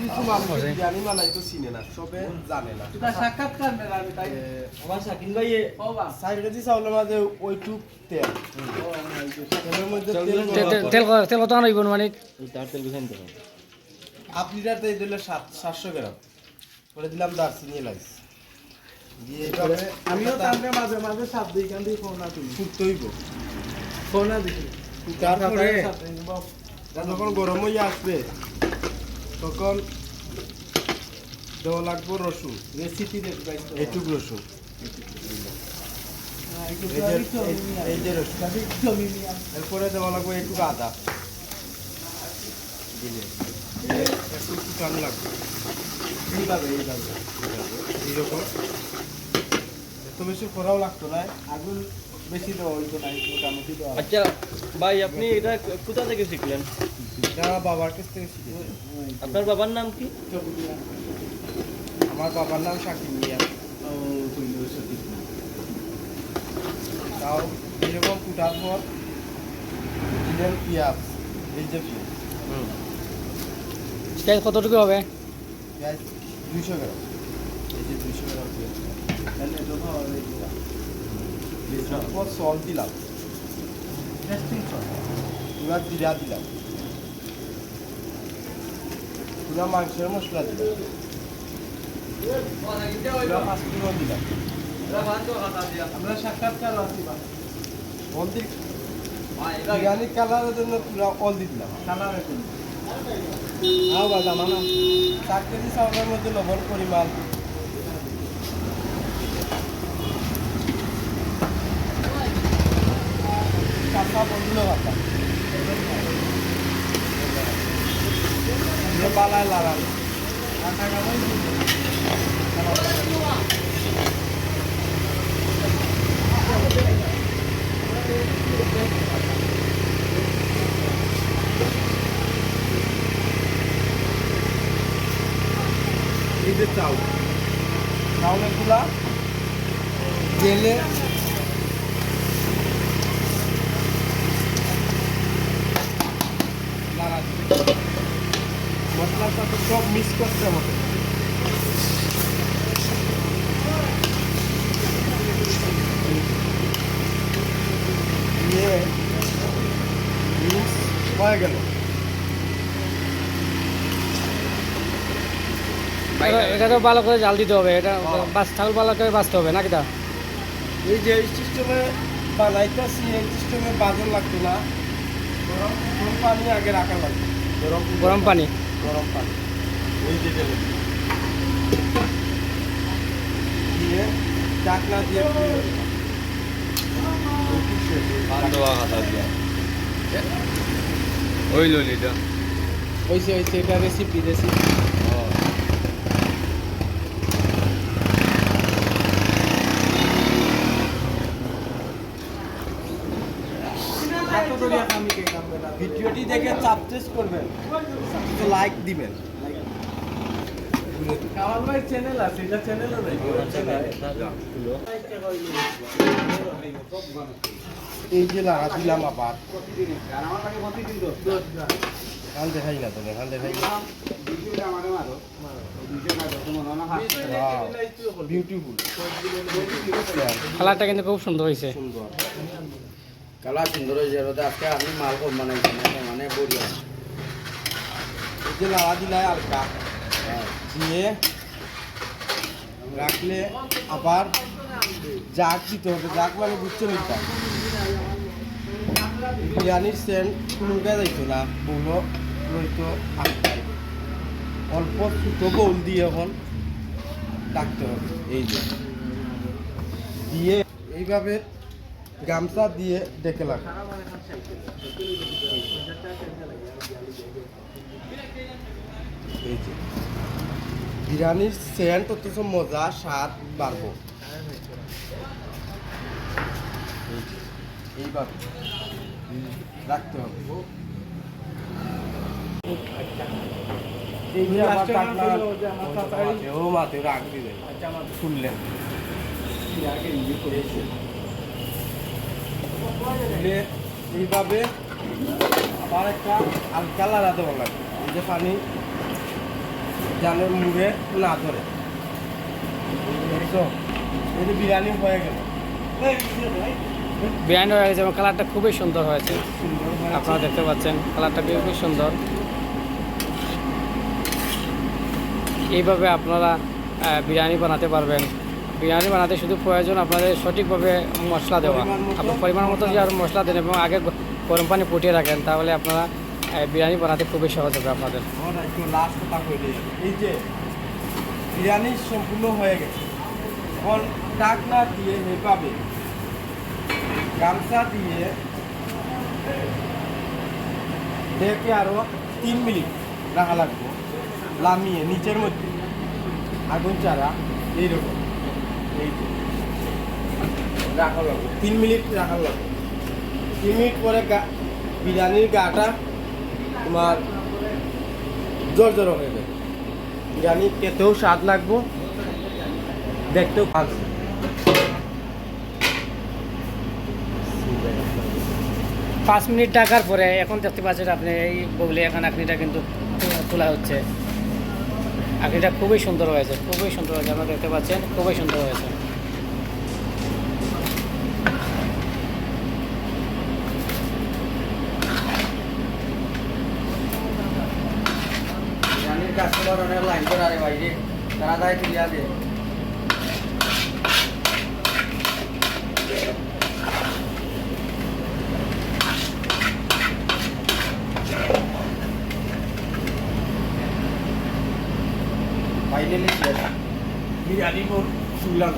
কিছু মানুষ বিরিয়ানি বানাই তো চিনে না, সবে জানে না। সাক্ষাৎকার মেলা আমি তাই আমার শাকিল ভাই 4 কেজি চাউলের মাঝে ওইটুক তেল, তেলের মধ্যে তেল কত আনইব মানে তার তেল বেশি আনতে হবে। 1 লিটার তেল দিলে 700 গ্রাম করে দিলাম দারচিনি এলাচ দিয়ে এভাবে আমিও তারপরে মাঝে মাঝে সাপ দিই কান দিয়ে ফোন না তুলি ফুটতে হইব। ফোন না দিই তারপরে যখন গরম হয়ে আসবে তখন দেওয়া লাগবো রসুন, রেসিপি দেখতে এইটুক রসুন, এই যে রসুন। এরপরে দেওয়া লাগবে এইটুকু আদা দিলে একটু ফুটানো লাগবে এইভাবে এইরকম। এত বেশি করাও লাগতো না, আগুন বেশি দেওয়া হইতো না, মোটামুটি দেওয়া আচ্ছা ভাই, আপনি এটা কোথা থেকে শিখলেন? এটা বাবার কাছ থেকে শিখেছি। আপনার বাবার নাম কি? আমার বাবার নাম শাকিল মিয়া। তাও এরকম ফুটার পর দিলেন পেঁয়াজ, এই যে তেল কতটুকু হবে? পেঁয়াজ 200 গ্রাম, এই যে 200 গ্রাম পেঁয়াজ। তারপর সল্ট দিলাম, পুরা জিরা দিলাম, পুরা মাংসের মশলা দিলাম, পুরা পাঁচফোড়ন দিলাম। আমরা সাক্ষাৎকার আছি বা হলদি বিরিয়ানি কালারের জন্য পুরা হলদি দিলাম। কালারে কোন বা জামানা 4 কেজি চাউলের মধ্যে লবণ পরিমাণ কাঁচা বন্ধুলো ভাতা পালায় লাগানো এই যে চাউলের গুলা গেলে মশলার সাথে সব মিক্স করতে হবে। দিয়ে মিক্স হয়ে গেল। এটা তো ভালো করে জাল দিতে হবে, এটা ছাগল ভালো করে বাঁচতে হবে নাকি? তা এই যে সিস্টেমে বানাইতেছি, এই সিস্টেমে বাজন লাগতো না। গরম পানি আগে রাখা লাগবে, গরম পানি এই যে দিয়ে চাকনা দিয়ে হইছে এটা রেসিপি ভিডিওটি দেখে সাবস্ক্রাইব করবেন, লাইক দিবেন। কামাল ভাই চ্যানেল আছে, এটা চ্যানেলও নাই। এই যে লাগা দিলাম আবার খান দেখাই না, তোকে খান দেখাই না। বিউটিফুল কালারটা কিন্তু খুব সুন্দর হয়েছে। সুন্দর কালার সুন্দর হয়েছে। আজকে আপনি মাল কম বানাইছেন, মানে বড়িয়া। এই যে লাগা দিলাই হালকা দিয়ে রাখলে আবার জাগ দিতে হবে। জাগ মানে বুঝতে নিতাম বিরিয়ানির সেন্ট কোনোটা যাইতো না, বউল রইতো আটটায়। অল্প ছোটো বউল দিয়ে এখন ডাকতে হবে। এই যে দিয়ে এইভাবে গামছা দিয়ে ডেকে লাগে। এই যে বিরিয়ানির সেন্ট অথচ মজা, স্বাদ বাড়বো। এইভাবে রাখতে হবে। এই যে আমার টাকলা ও মাথে রাখ দিলে খুললেন এইভাবে আবার একটা হালকা লাড়া দেওয়া লাগবে। এই যে পানি যেন মুড়ে না ধরে। দেখছো এই বিরিয়ানি হয়ে গেল, বিরিয়ানি হয়ে গেছে এবং কালারটা খুবই সুন্দর হয়েছে। সুন্দর হয়েছে। আপনারা দেখতে পাচ্ছেন কালারটা খুবই সুন্দর। এইভাবে আপনারা বিরিয়ানি বানাতে পারবেন। বিরিয়ানি বানাতে শুধু প্রয়োজন আপনাদের সঠিকভাবে মশলা দেওয়া। পরিমাণ মতো আপনার পরিমাণ মতো যে আর মশলা দেন এবং আগে গরম পানি ফুটিয়ে রাখেন, তাহলে আপনারা বিরিয়ানি বানাতে খুবই সহজ হবে আপনাদের। আমরা একটু লাস্ট কথা কইলে, এই যে বিরিয়ানি সম্পূর্ণ হয়ে গেছে, এখন ঢাকনা দিয়ে এইভাবে গামছা দিয়ে ঢেকে আরো 3 মিনিট রাখা লাগবে, লামিয়ে নিচের মধ্যে আগুন চারা এইরকম, এই যে রাখা লাগবে 3 মিনিট রাখা লাগবে। 3 মিনিট পরে বিরিয়ানির গাটা তোমার জোর জোর হয়ে যাবে। বিরিয়ানি খেতেও স্বাদ লাগবো, দেখতেও ভালো। 5 মিনিট ঢাকার পরে এখন দেখতে পাচ্ছেন আপনি এই বগলি এখন আঁকনিটা কিন্তু তোলা হচ্ছে। আঁকনিটা খুবই সুন্দর হয়েছে, খুবই সুন্দর হয়েছে। আপনারা দেখতে পাচ্ছেন খুবই সুন্দর হয়েছে। বিরিয়ানির কাস্টমার অনেক লাইন করে আরে বাইরে তারা যায় ক্রিয়া দে ফাইনালি বিরিয়ানি মোর চুলা